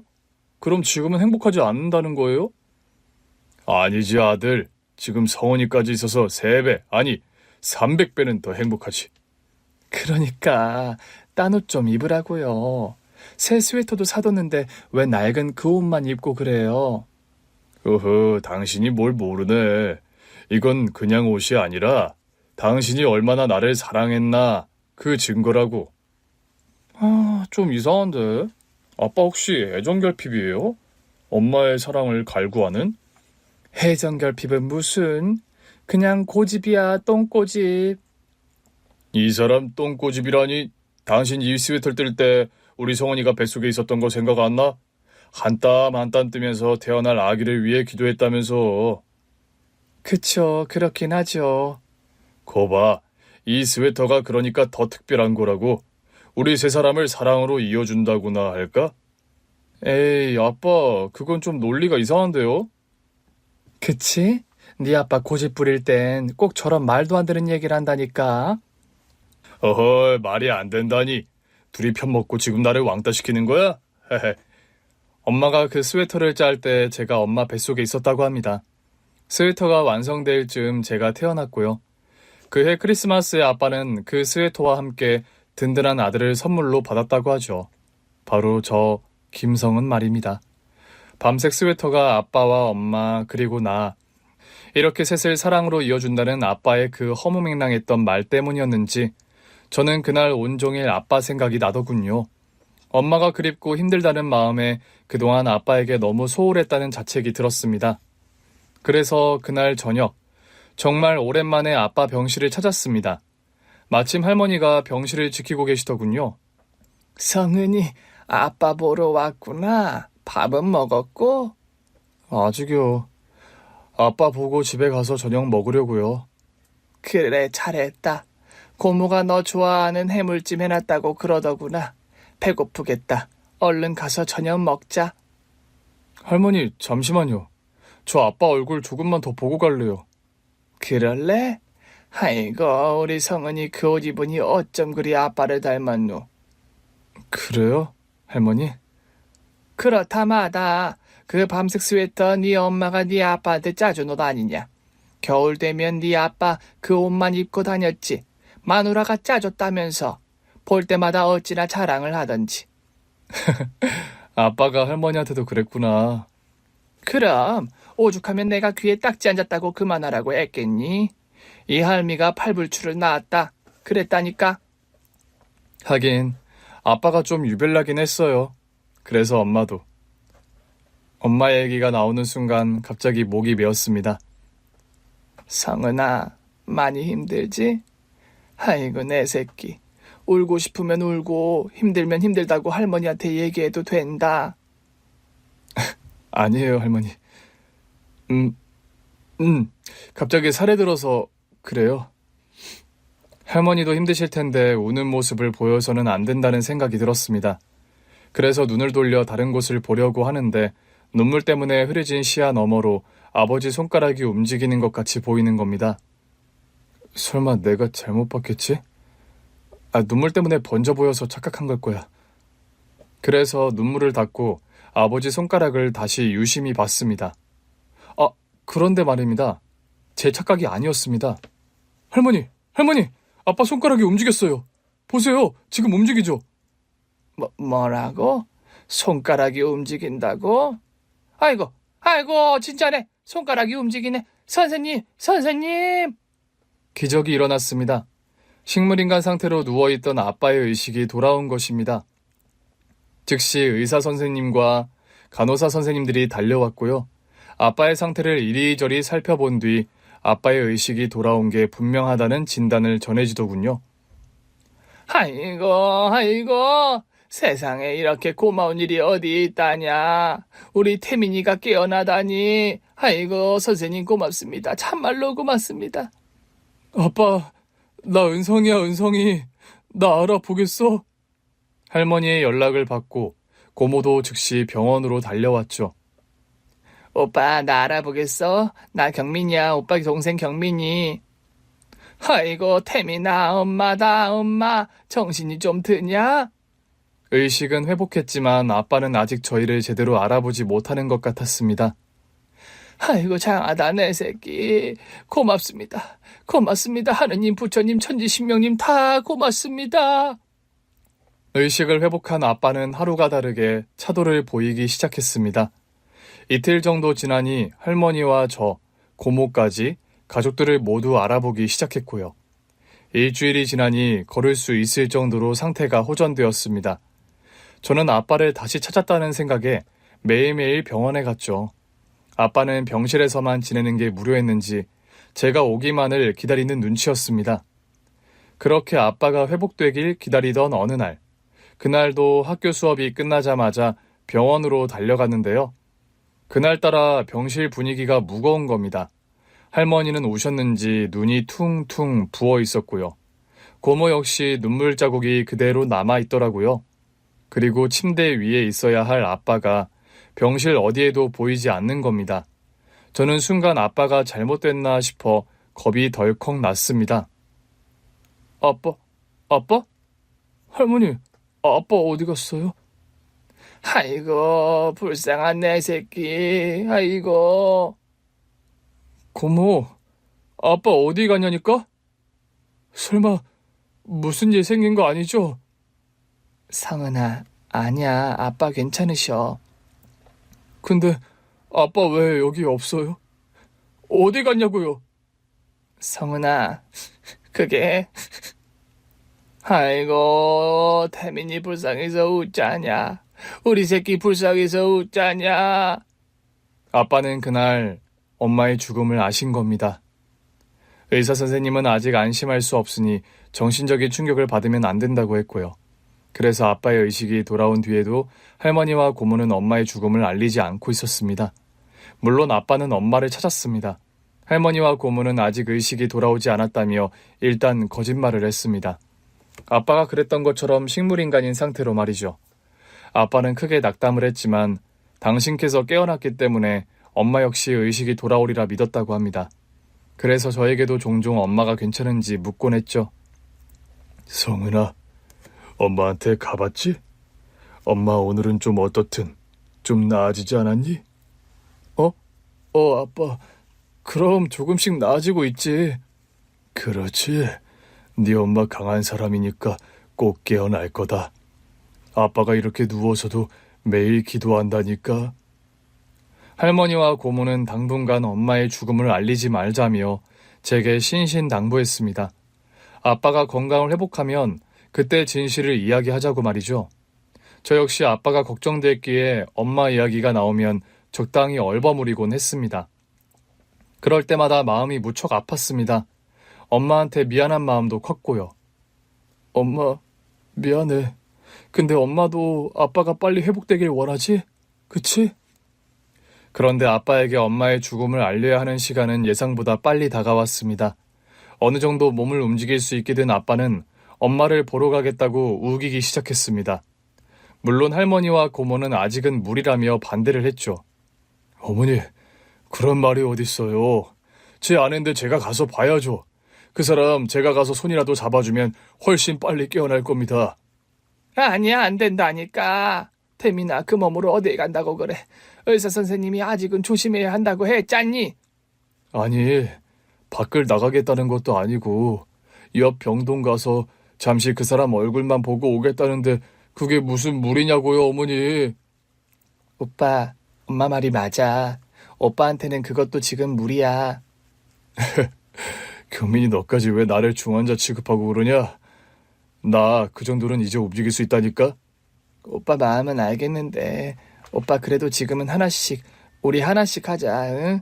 그럼 지금은 행복하지 않는다는 거예요? 아니지 아들. 지금 성은이까지 있어서 3배, 아니 300배는 더 행복하지. 그러니까 딴 옷 좀 입으라고요. 새 스웨터도 사뒀는데 왜 낡은 그 옷만 입고 그래요? 당신이 뭘 모르네. 이건 그냥 옷이 아니라 당신이 얼마나 나를 사랑했나 그 증거라고. 좀 이상한데. 아빠 혹시 애정결핍이에요? 엄마의 사랑을 갈구하는? 애정결핍은 무슨? 그냥 고집이야, 똥고집. 이 사람 똥고집이라니. 당신 이 스웨터를 뜰 때 우리 성원이가 뱃속에 있었던 거 생각 안 나? 한 땀 한 땀 뜨면서 태어날 아기를 위해 기도했다면서. 그쵸, 그렇긴 하죠. 거봐, 이 스웨터가 그러니까 더 특별한 거라고. 우리 세 사람을 사랑으로 이어준다고나 할까? 에이, 아빠, 그건 좀 논리가 이상한데요? 그치? 네 아빠 고집 부릴 땐 꼭 저런 말도 안 되는 얘기를 한다니까. 어허, 말이 안 된다니. 둘이 편먹고 지금 나를 왕따시키는 거야? 헤헤. 엄마가 그 스웨터를 짤 때 제가 엄마 뱃속에 있었다고 합니다. 스웨터가 완성될 즈음 제가 태어났고요. 그해 크리스마스에 아빠는 그 스웨터와 함께 든든한 아들을 선물로 받았다고 하죠. 바로 저 김성은 말입니다. 밤색 스웨터가 아빠와 엄마 그리고 나 이렇게 셋을 사랑으로 이어준다는 아빠의 그 허무맹랑했던 말 때문이었는지 저는 그날 온종일 아빠 생각이 나더군요. 엄마가 그립고 힘들다는 마음에 그동안 아빠에게 너무 소홀했다는 자책이 들었습니다. 그래서 그날 저녁 정말 오랜만에 아빠 병실을 찾았습니다. 마침 할머니가 병실을 지키고 계시더군요. 성은이 아빠 보러 왔구나. 밥은 먹었고? 아직이요. 아빠 보고 집에 가서 저녁 먹으려고요. 그래, 잘했다. 고모가 너 좋아하는 해물찜 해놨다고 그러더구나. 배고프겠다. 얼른 가서 저녁 먹자. 할머니, 잠시만요. 저 아빠 얼굴 조금만 더 보고 갈래요. 그럴래? 아이고, 우리 성은이 그 옷 입으니 어쩜 그리 아빠를 닮았노? 그래요, 할머니? 그렇다마다 그 밤색 스웨터 네 엄마가 네 아빠한테 짜준 옷 아니냐? 겨울 되면 네 아빠 그 옷만 입고 다녔지. 마누라가 짜줬다면서 볼 때마다 어찌나 자랑을 하던지. 아빠가 할머니한테도 그랬구나. 그럼 오죽하면 내가 귀에 딱지 앉았다고 그만하라고 했겠니? 이 할미가 팔불출을 낳았다 그랬다니까. 하긴 아빠가 좀 유별나긴 했어요. 그래서 엄마도. 엄마 얘기가 나오는 순간 갑자기 목이 메었습니다. 성은아, 많이 힘들지? 아이고 내 새끼, 울고 싶으면 울고 힘들면 힘들다고 할머니한테 얘기해도 된다. 아니에요, 할머니. 갑자기 살에 들어서 그래요. 할머니도 힘드실 텐데 우는 모습을 보여서는 안 된다는 생각이 들었습니다. 그래서 눈을 돌려 다른 곳을 보려고 하는데 눈물 때문에 흐려진 시야 너머로 아버지 손가락이 움직이는 것 같이 보이는 겁니다. 설마 내가 잘못 봤겠지? 눈물 때문에 번져 보여서 착각한 걸 거야. 그래서 눈물을 닦고 아버지 손가락을 다시 유심히 봤습니다. 그런데 말입니다. 제 착각이 아니었습니다. 할머니! 아빠 손가락이 움직였어요. 보세요. 지금 움직이죠? 뭐라고? 손가락이 움직인다고? 아이고, 진짜네. 손가락이 움직이네. 선생님! 기적이 일어났습니다. 식물인간 상태로 누워있던 아빠의 의식이 돌아온 것입니다. 즉시 의사 선생님과 간호사 선생님들이 달려왔고요. 아빠의 상태를 이리저리 살펴본 뒤 아빠의 의식이 돌아온 게 분명하다는 진단을 전해주더군요. 아이고, 세상에 이렇게 고마운 일이 어디 있다냐. 우리 태민이가 깨어나다니. 아이고, 선생님 고맙습니다. 참말로 고맙습니다. 아빠, 나 은성이. 나 알아보겠어? 할머니의 연락을 받고 고모도 즉시 병원으로 달려왔죠. 오빠, 나 알아보겠어? 나 경민이야. 오빠 동생 경민이. 아이고, 태민아, 엄마. 정신이 좀 드냐? 의식은 회복했지만 아빠는 아직 저희를 제대로 알아보지 못하는 것 같았습니다. 아이고, 장하다, 내 새끼. 고맙습니다. 하느님, 부처님, 천지신명님 다 고맙습니다. 의식을 회복한 아빠는 하루가 다르게 차도를 보이기 시작했습니다. 이틀 정도 지나니 할머니와 저, 고모까지 가족들을 모두 알아보기 시작했고요. 일주일이 지나니 걸을 수 있을 정도로 상태가 호전되었습니다. 저는 아빠를 다시 찾았다는 생각에 매일매일 병원에 갔죠. 아빠는 병실에서만 지내는 게 무료했는지 제가 오기만을 기다리는 눈치였습니다. 그렇게 아빠가 회복되길 기다리던 어느 날, 그날도 학교 수업이 끝나자마자 병원으로 달려갔는데요. 그날따라 병실 분위기가 무거운 겁니다. 할머니는 우셨는지 눈이 퉁퉁 부어 있었고요. 고모 역시 눈물 자국이 그대로 남아 있더라고요. 그리고 침대 위에 있어야 할 아빠가 병실 어디에도 보이지 않는 겁니다. 저는 순간 아빠가 잘못됐나 싶어 겁이 덜컥 났습니다. 아빠? 할머니, 아빠 어디 갔어요? 아이고, 불쌍한 내 새끼. 아이고. 고모, 아빠 어디 가냐니까? 설마 무슨 일 생긴 거 아니죠? 성은아, 아니야. 아빠 괜찮으셔. 근데 아빠 왜 여기 없어요? 어디 갔냐고요? 성은아, 그게... 아이고, 태민이 불쌍해서 웃자냐. 우리 새끼 불쌍해서 웃자냐. 아빠는 그날 엄마의 죽음을 아신 겁니다. 의사 선생님은 아직 안심할 수 없으니 정신적인 충격을 받으면 안 된다고 했고요. 그래서 아빠의 의식이 돌아온 뒤에도 할머니와 고모는 엄마의 죽음을 알리지 않고 있었습니다. 물론 아빠는 엄마를 찾았습니다. 할머니와 고모는 아직 의식이 돌아오지 않았다며 일단 거짓말을 했습니다. 아빠가 그랬던 것처럼 식물인간인 상태로 말이죠. 아빠는 크게 낙담을 했지만 당신께서 깨어났기 때문에 엄마 역시 의식이 돌아오리라 믿었다고 합니다. 그래서 저에게도 종종 엄마가 괜찮은지 묻곤 했죠. 성은아, 엄마한테 가봤지? 엄마 오늘은 좀 어떻든 좀 나아지지 않았니? 아빠. 그럼 조금씩 나아지고 있지. 그렇지. 네 엄마 강한 사람이니까 꼭 깨어날 거다. 아빠가 이렇게 누워서도 매일 기도한다니까. 할머니와 고모는 당분간 엄마의 죽음을 알리지 말자며 제게 신신당부했습니다. 아빠가 건강을 회복하면 그때 진실을 이야기하자고 말이죠. 저 역시 아빠가 걱정됐기에 엄마 이야기가 나오면 적당히 얼버무리곤 했습니다. 그럴 때마다 마음이 무척 아팠습니다. 엄마한테 미안한 마음도 컸고요. 엄마, 미안해. 근데 엄마도 아빠가 빨리 회복되길 원하지? 그치? 그런데 아빠에게 엄마의 죽음을 알려야 하는 시간은 예상보다 빨리 다가왔습니다. 어느 정도 몸을 움직일 수 있게 된 아빠는 엄마를 보러 가겠다고 우기기 시작했습니다. 물론 할머니와 고모는 아직은 무리라며 반대를 했죠. 어머니, 그런 말이 어딨어요. 제 아내인데 제가 가서 봐야죠. 그 사람 제가 가서 손이라도 잡아주면 훨씬 빨리 깨어날 겁니다. 아니야, 안 된다니까. 태민아, 그 몸으로 어딜 간다고 그래. 의사 선생님이 아직은 조심해야 한다고 했잖니? 아니, 밖을 나가겠다는 것도 아니고 옆 병동 가서 잠시 그 사람 얼굴만 보고 오겠다는데 그게 무슨 무리냐고요, 어머니. 오빠, 엄마 말이 맞아. 오빠한테는 그것도 지금 무리야. 경민이 너까지 왜 나를 중환자 취급하고 그러냐? 나 그 정도는 이제 움직일 수 있다니까? 오빠 마음은 알겠는데 오빠 그래도 지금은 우리 하나씩 하자, 응?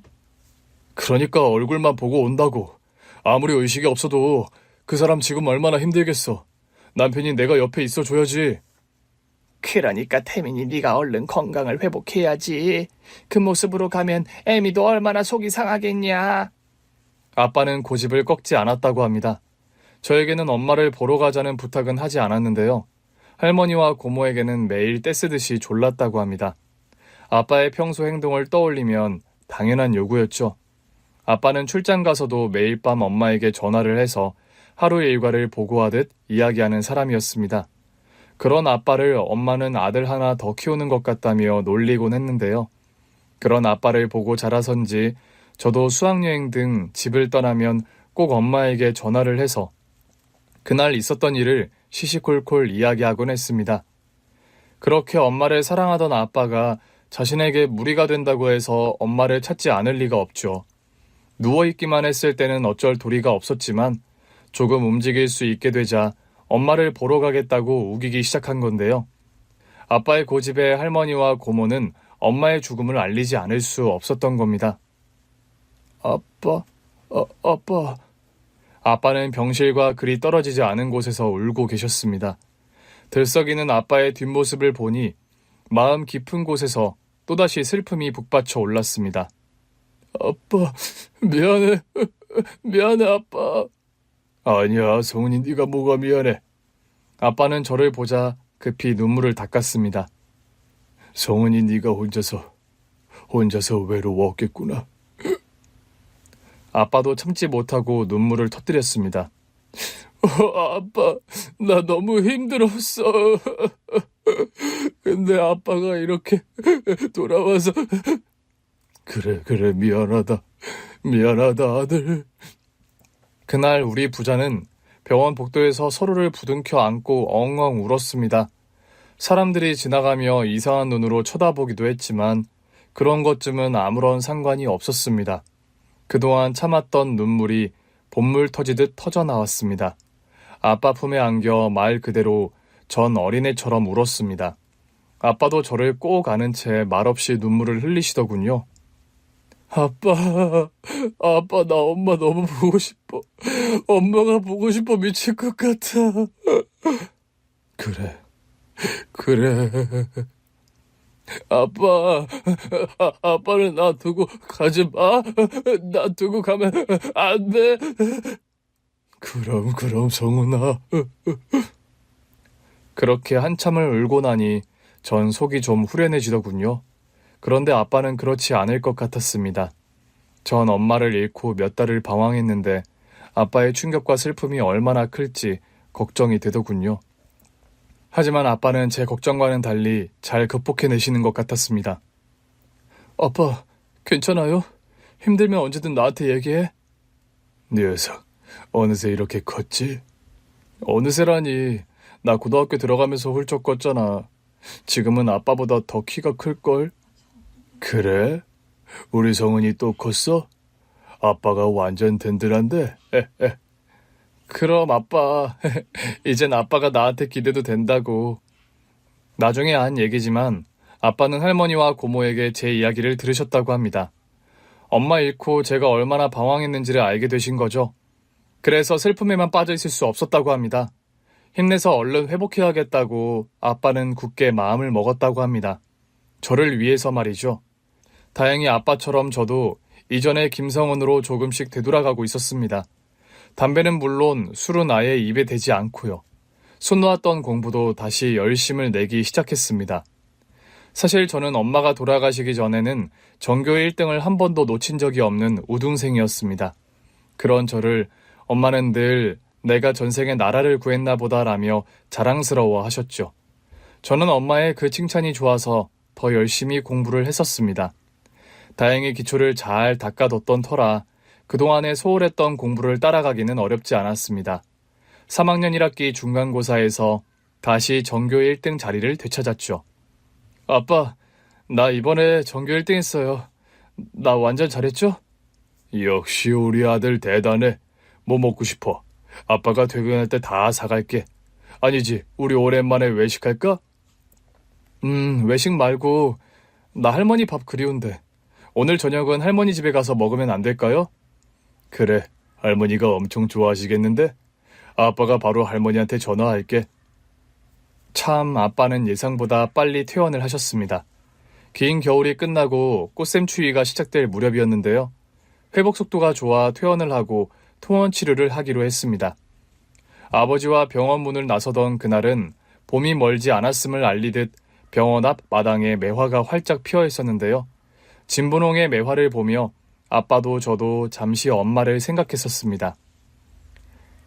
그러니까 얼굴만 보고 온다고. 아무리 의식이 없어도 그 사람 지금 얼마나 힘들겠어. 남편이 내가 옆에 있어줘야지. 그러니까 태민이 네가 얼른 건강을 회복해야지. 그 모습으로 가면 애미도 얼마나 속이 상하겠냐. 아빠는 고집을 꺾지 않았다고 합니다. 저에게는 엄마를 보러 가자는 부탁은 하지 않았는데요. 할머니와 고모에게는 매일 떼쓰듯이 졸랐다고 합니다. 아빠의 평소 행동을 떠올리면 당연한 요구였죠. 아빠는 출장 가서도 매일 밤 엄마에게 전화를 해서 하루 일과를 보고하듯 이야기하는 사람이었습니다. 그런 아빠를 엄마는 아들 하나 더 키우는 것 같다며 놀리곤 했는데요. 그런 아빠를 보고 자라선지 저도 수학여행 등 집을 떠나면 꼭 엄마에게 전화를 해서 그날 있었던 일을 시시콜콜 이야기하곤 했습니다. 그렇게 엄마를 사랑하던 아빠가 자신에게 무리가 된다고 해서 엄마를 찾지 않을 리가 없죠. 누워있기만 했을 때는 어쩔 도리가 없었지만 조금 움직일 수 있게 되자 엄마를 보러 가겠다고 우기기 시작한 건데요. 아빠의 고집에 할머니와 고모는 엄마의 죽음을 알리지 않을 수 없었던 겁니다. 아빠. 아빠는 병실과 그리 떨어지지 않은 곳에서 울고 계셨습니다. 들썩이는 아빠의 뒷모습을 보니 마음 깊은 곳에서 또다시 슬픔이 북받쳐 올랐습니다. 아빠, 미안해. 미안해, 아빠. 아니야, 성은이 네가 뭐가 미안해. 아빠는 저를 보자 급히 눈물을 닦았습니다. 성은이 네가 혼자서 외로웠겠구나. 아빠도 참지 못하고 눈물을 터뜨렸습니다. 아빠, 나 너무 힘들었어. 근데 아빠가 이렇게 돌아와서 그래 미안하다 아들. 그날 우리 부자는 병원 복도에서 서로를 부둥켜 안고 엉엉 울었습니다. 사람들이 지나가며 이상한 눈으로 쳐다보기도 했지만 그런 것쯤은 아무런 상관이 없었습니다. 그동안 참았던 눈물이 봇물 터지듯 터져나왔습니다. 아빠 품에 안겨 말 그대로 전 어린애처럼 울었습니다. 아빠도 저를 꼭 안은 채 말없이 눈물을 흘리시더군요. 아빠, 나 엄마 너무 보고 싶어. 엄마가 보고 싶어 미칠 것 같아. 그래. 아빠는 놔두고 가지 마. 놔두고 가면 안 돼. 그럼, 성훈아. 그렇게 한참을 울고 나니 전 속이 좀 후련해지더군요. 그런데 아빠는 그렇지 않을 것 같았습니다. 전 엄마를 잃고 몇 달을 방황했는데 아빠의 충격과 슬픔이 얼마나 클지 걱정이 되더군요. 하지만 아빠는 제 걱정과는 달리 잘 극복해내시는 것 같았습니다. 아빠, 괜찮아요? 힘들면 언제든 나한테 얘기해. 녀석, 어느새 이렇게 컸지? 어느새라니, 나 고등학교 들어가면서 훌쩍 컸잖아. 지금은 아빠보다 더 키가 클걸? 그래? 우리 성은이 또 컸어? 아빠가 완전 든든한데? 그럼 아빠, 이젠 아빠가 나한테 기대도 된다고. 나중에 한 얘기지만 아빠는 할머니와 고모에게 제 이야기를 들으셨다고 합니다. 엄마 잃고 제가 얼마나 방황했는지를 알게 되신 거죠. 그래서 슬픔에만 빠져 있을 수 없었다고 합니다. 힘내서 얼른 회복해야겠다고 아빠는 굳게 마음을 먹었다고 합니다. 저를 위해서 말이죠. 다행히 아빠처럼 저도 이전에 김성은으로 조금씩 되돌아가고 있었습니다. 담배는 물론 술은 아예 입에 대지 않고요. 손 놓았던 공부도 다시 열심을 내기 시작했습니다. 사실 저는 엄마가 돌아가시기 전에는 전교 1등을 한 번도 놓친 적이 없는 우등생이었습니다. 그런 저를 엄마는 늘 내가 전생에 나라를 구했나 보다라며 자랑스러워 하셨죠. 저는 엄마의 그 칭찬이 좋아서 더 열심히 공부를 했었습니다. 다행히 기초를 잘 닦아뒀던 터라 그동안에 소홀했던 공부를 따라가기는 어렵지 않았습니다. 3학년 1학기 중간고사에서 다시 전교 1등 자리를 되찾았죠. 아빠, 나 이번에 전교 1등 했어요. 나 완전 잘했죠? 역시 우리 아들 대단해. 뭐 먹고 싶어? 아빠가 퇴근할 때 다 사갈게. 아니지, 우리 오랜만에 외식할까? 외식 말고 나 할머니 밥 그리운데. 오늘 저녁은 할머니 집에 가서 먹으면 안 될까요? 그래, 할머니가 엄청 좋아하시겠는데? 아빠가 바로 할머니한테 전화할게. 참 아빠는 예상보다 빨리 퇴원을 하셨습니다. 긴 겨울이 끝나고 꽃샘추위가 시작될 무렵이었는데요. 회복 속도가 좋아 퇴원을 하고 통원 치료를 하기로 했습니다. 아버지와 병원 문을 나서던 그날은 봄이 멀지 않았음을 알리듯 병원 앞 마당에 매화가 활짝 피어 있었는데요. 진분홍의 매화를 보며 아빠도 저도 잠시 엄마를 생각했었습니다.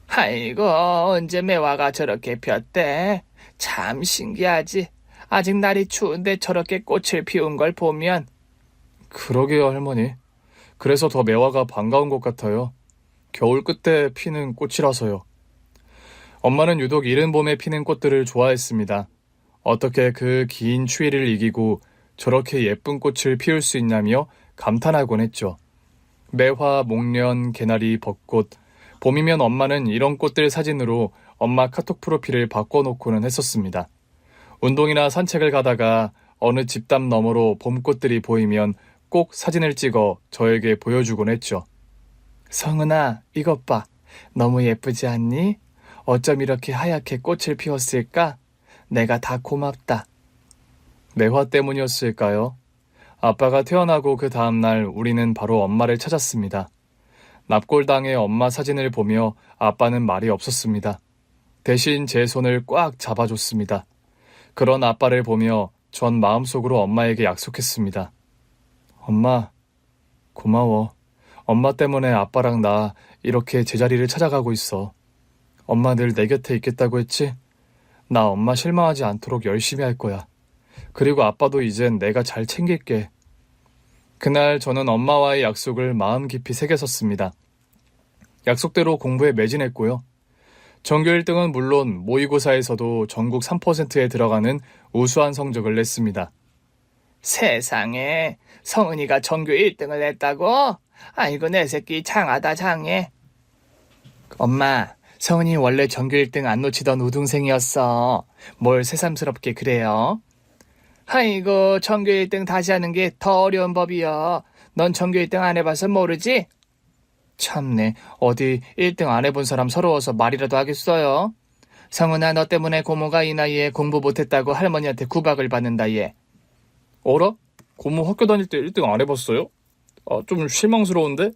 아이고, 언제 매화가 저렇게 폈대? 참 신기하지. 아직 날이 추운데 저렇게 꽃을 피운 걸 보면. 그러게요, 할머니. 그래서 더 매화가 반가운 것 같아요. 겨울 끝에 피는 꽃이라서요. 엄마는 유독 이른 봄에 피는 꽃들을 좋아했습니다. 어떻게 그 긴 추위를 이기고 저렇게 예쁜 꽃을 피울 수 있냐며 감탄하곤 했죠. 매화, 목련, 개나리, 벚꽃, 봄이면 엄마는 이런 꽃들 사진으로 엄마 카톡 프로필을 바꿔놓고는 했었습니다. 운동이나 산책을 가다가 어느 집담 너머로 봄꽃들이 보이면 꼭 사진을 찍어 저에게 보여주곤 했죠. 성은아, 이것 봐. 너무 예쁘지 않니? 어쩜 이렇게 하얗게 꽃을 피웠을까? 내가 다 고맙다. 매화 때문이었을까요? 아빠가 태어나고 그 다음날 우리는 바로 엄마를 찾았습니다. 납골당의 엄마 사진을 보며 아빠는 말이 없었습니다. 대신 제 손을 꽉 잡아줬습니다. 그런 아빠를 보며 전 마음속으로 엄마에게 약속했습니다. 엄마, 고마워. 엄마 때문에 아빠랑 나 이렇게 제자리를 찾아가고 있어. 엄마 늘 내 곁에 있겠다고 했지? 나 엄마 실망하지 않도록 열심히 할 거야. 그리고 아빠도 이젠 내가 잘 챙길게. 그날 저는 엄마와의 약속을 마음 깊이 새겼었습니다. 약속대로 공부에 매진했고요. 전교 1등은 물론 모의고사에서도 전국 3%에 들어가는 우수한 성적을 냈습니다. 세상에, 성은이가 전교 1등을 냈다고? 아이고, 내 새끼 장하다 장해. 엄마, 성은이 원래 전교 1등 안 놓치던 우등생이었어. 뭘 새삼스럽게 그래요? 아이고, 전교 1등 다시 하는 게 더 어려운 법이여. 넌 전교 1등 안 해봐서 모르지? 참네, 어디 1등 안 해본 사람 서러워서 말이라도 하겠어요? 성은아, 너 때문에 고모가 이 나이에 공부 못했다고 할머니한테 구박을 받는다, 얘. 어라? 고모 학교 다닐 때 1등 안 해봤어요? 좀 실망스러운데?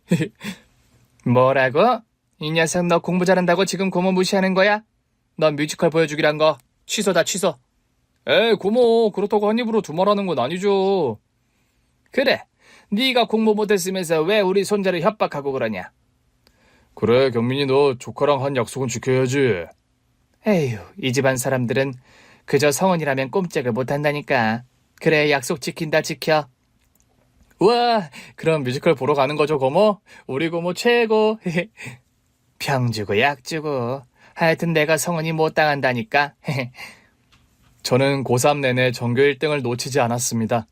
뭐라고? 이 녀석 너 공부 잘한다고 지금 고모 무시하는 거야? 넌 뮤지컬 보여주기란 거 취소다, 취소. 고모, 그렇다고 한 입으로 두말하는 건 아니죠. 그래, 네가 공부 못했으면서 왜 우리 손자를 협박하고 그러냐? 그래, 경민이 너 조카랑 한 약속은 지켜야지. 에휴, 이 집안 사람들은 그저 성은이라면 꼼짝을 못한다니까. 그래, 약속 지킨다, 지켜. 우와, 그럼 뮤지컬 보러 가는 거죠, 고모? 우리 고모 최고. 병 주고 약 주고. 하여튼 내가 성은이 못 당한다니까. 저는 고3 내내 전교 1등을 놓치지 않았습니다.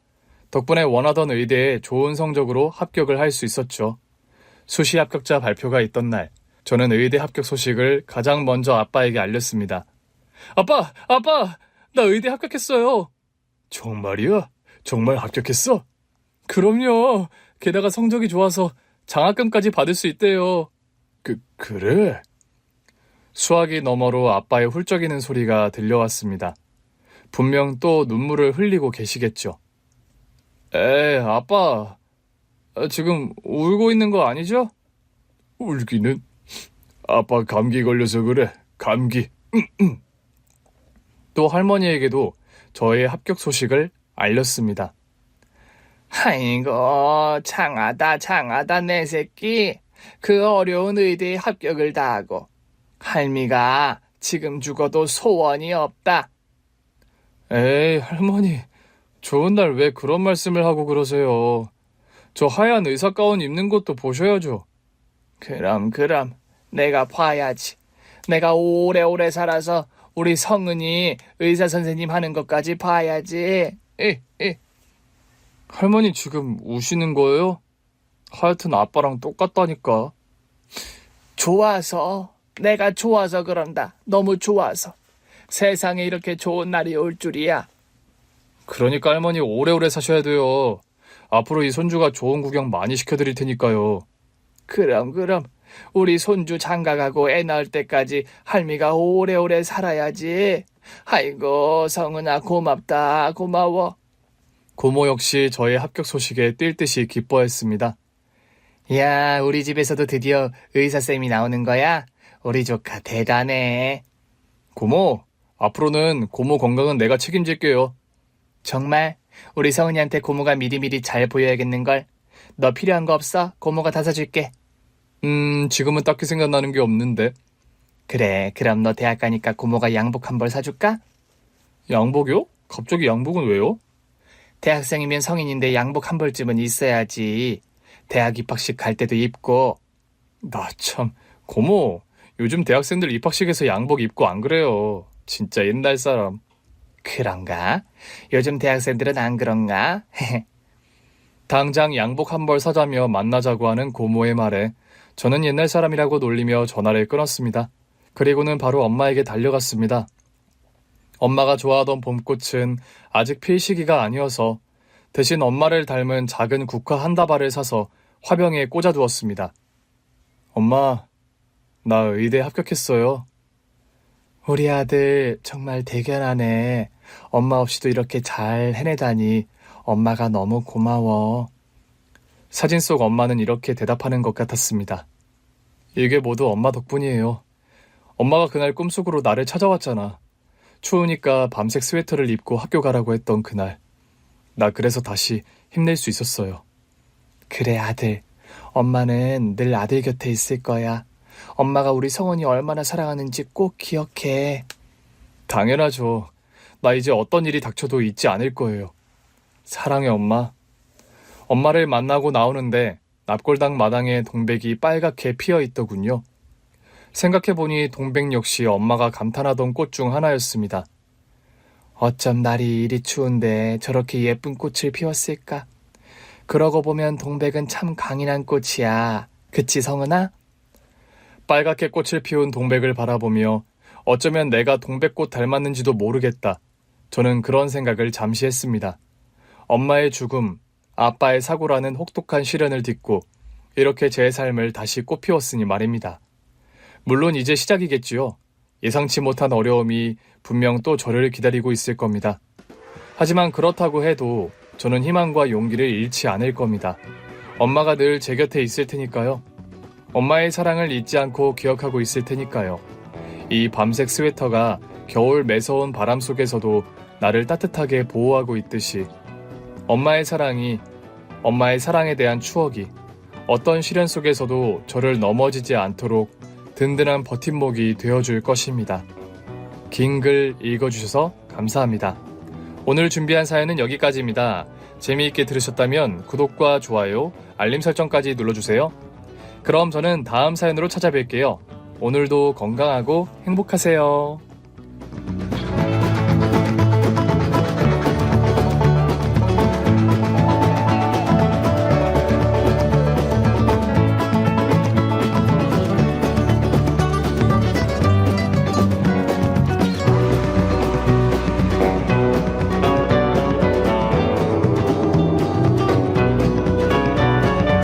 덕분에 원하던 의대에 좋은 성적으로 합격을 할 수 있었죠. 수시 합격자 발표가 있던 날, 저는 의대 합격 소식을 가장 먼저 아빠에게 알렸습니다. 아빠! 나 의대 합격했어요! 정말이야? 정말 합격했어? 그럼요. 게다가 성적이 좋아서 장학금까지 받을 수 있대요. 그래? 수화기 너머로 아빠의 훌쩍이는 소리가 들려왔습니다. 분명 또 눈물을 흘리고 계시겠죠. 아빠. 지금 울고 있는 거 아니죠? 울기는? 아빠 감기 걸려서 그래. 감기. 또 할머니에게도 저의 합격 소식을 알렸습니다. 아이고, 장하다, 내 새끼. 그 어려운 의대에 합격을 다하고. 할미가 지금 죽어도 소원이 없다. 에이, 할머니. 좋은 날 왜 그런 말씀을 하고 그러세요. 저 하얀 의사 가운 입는 것도 보셔야죠. 그럼, 내가 봐야지. 내가 오래오래 살아서 우리 성은이 의사 선생님 하는 것까지 봐야지. 할머니 지금 우시는 거예요? 하여튼 아빠랑 똑같다니까. 내가 좋아서 그런다. 너무 좋아서. 세상에 이렇게 좋은 날이 올 줄이야. 그러니까 할머니 오래오래 사셔야 돼요. 앞으로 이 손주가 좋은 구경 많이 시켜드릴 테니까요. 그럼, 우리 손주 장가가고 애 낳을 때까지 할미가 오래오래 살아야지. 아이고, 성은아, 고맙다, 고마워. 고모 역시 저의 합격 소식에 뛸 듯이 기뻐했습니다. 야, 우리 집에서도 드디어 의사쌤이 나오는 거야? 우리 조카 대단해. 고모, 앞으로는 고모 건강은 내가 책임질게요. 정말? 우리 성은이한테 고모가 미리미리 잘 보여야겠는걸? 너 필요한 거 없어? 고모가 다 사줄게. 지금은 딱히 생각나는 게 없는데. 그래, 그럼 너 대학 가니까 고모가 양복 한 벌 사줄까? 양복이요? 갑자기 양복은 왜요? 대학생이면 성인인데 양복 한 벌쯤은 있어야지. 대학 입학식 갈 때도 입고. 나 참, 고모, 요즘 대학생들 입학식에서 양복 입고 안 그래요. 진짜 옛날 사람. 그런가? 요즘 대학생들은 안 그런가? 당장 양복 한 벌 사자며 만나자고 하는 고모의 말에 저는 옛날 사람이라고 놀리며 전화를 끊었습니다. 그리고는 바로 엄마에게 달려갔습니다. 엄마가 좋아하던 봄꽃은 아직 필 시기가 아니어서 대신 엄마를 닮은 작은 국화 한 다발을 사서 화병에 꽂아두었습니다. 엄마, 나 의대 합격했어요. 우리 아들 정말 대견하네. 엄마 없이도 이렇게 잘 해내다니 엄마가 너무 고마워. 사진 속 엄마는 이렇게 대답하는 것 같았습니다. 이게 모두 엄마 덕분이에요. 엄마가 그날 꿈속으로 나를 찾아왔잖아. 추우니까 밤색 스웨터를 입고 학교 가라고 했던 그날. 나 그래서 다시 힘낼 수 있었어요. 그래, 아들. 엄마는 늘 아들 곁에 있을 거야. 엄마가 우리 성은이 얼마나 사랑하는지 꼭 기억해. 당연하죠. 나 이제 어떤 일이 닥쳐도 잊지 않을 거예요. 사랑해, 엄마. 엄마를 만나고 나오는데 납골당 마당에 동백이 빨갛게 피어 있더군요. 생각해보니 동백 역시 엄마가 감탄하던 꽃 중 하나였습니다. 어쩜 날이 이리 추운데 저렇게 예쁜 꽃을 피웠을까? 그러고 보면 동백은 참 강인한 꽃이야. 그치, 성은아? 빨갛게 꽃을 피운 동백을 바라보며 어쩌면 내가 동백꽃 닮았는지도 모르겠다. 저는 그런 생각을 잠시 했습니다. 엄마의 죽음, 아빠의 사고라는 혹독한 시련을 딛고 이렇게 제 삶을 다시 꽃피웠으니 말입니다. 물론 이제 시작이겠지요. 예상치 못한 어려움이 분명 또 저를 기다리고 있을 겁니다. 하지만 그렇다고 해도 저는 희망과 용기를 잃지 않을 겁니다. 엄마가 늘 제 곁에 있을 테니까요. 엄마의 사랑을 잊지 않고 기억하고 있을 테니까요. 이 밤색 스웨터가 겨울 매서운 바람 속에서도 나를 따뜻하게 보호하고 있듯이 엄마의 사랑이, 엄마의 사랑에 대한 추억이 어떤 시련 속에서도 저를 넘어지지 않도록 든든한 버팀목이 되어줄 것입니다. 긴 글 읽어주셔서 감사합니다. 오늘 준비한 사연은 여기까지입니다. 재미있게 들으셨다면 구독과 좋아요, 알림 설정까지 눌러주세요. 그럼 저는 다음 사연으로 찾아뵐게요. 오늘도 건강하고 행복하세요.